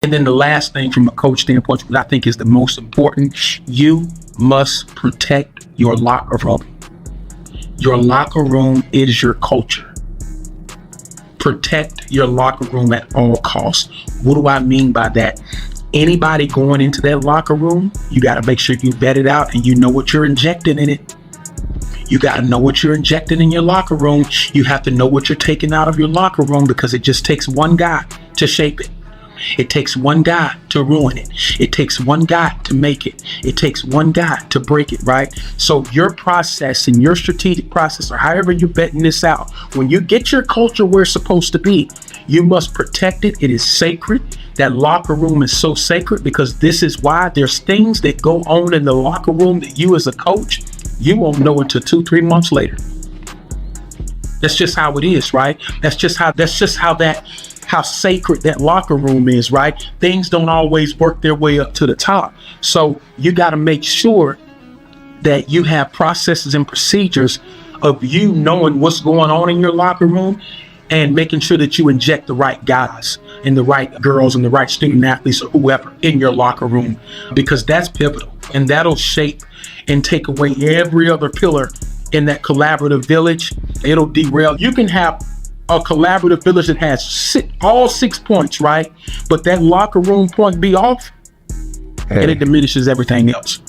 And then the last thing from a coach standpoint, what I think is the most important, you must protect your locker room. Your locker room is your culture. Protect your locker room at all costs. What do I mean by that? Anybody going into that locker room, you got to make sure you vet it out and you know what you're injecting in it. You got to know what you're injecting in your locker room. You have to know what you're taking out of your locker room, because it just takes one guy to shape it. It takes one guy to ruin it. It takes one guy to make it. It takes one guy to break it, right? So your process and your strategic process, or however you're betting this out, when you get your culture where it's supposed to be, you must protect it. It is sacred. That locker room is so sacred, because this is why there's things that go on in the locker room that you as a coach, you won't know until 2-3 months later. That's just how it is, right? That's just how sacred that locker room is, right? Things don't always work their way up to the top. So you got to make sure that you have processes and procedures of you knowing what's going on in your locker room, and making sure that you inject the right guys and the right girls and the right student athletes or whoever in your locker room, because that's pivotal, and that'll shape and take away every other pillar in that collaborative village. It'll derail. You can have a collaborative village that has all 6 points, right? But that locker room point be off, and it diminishes everything else.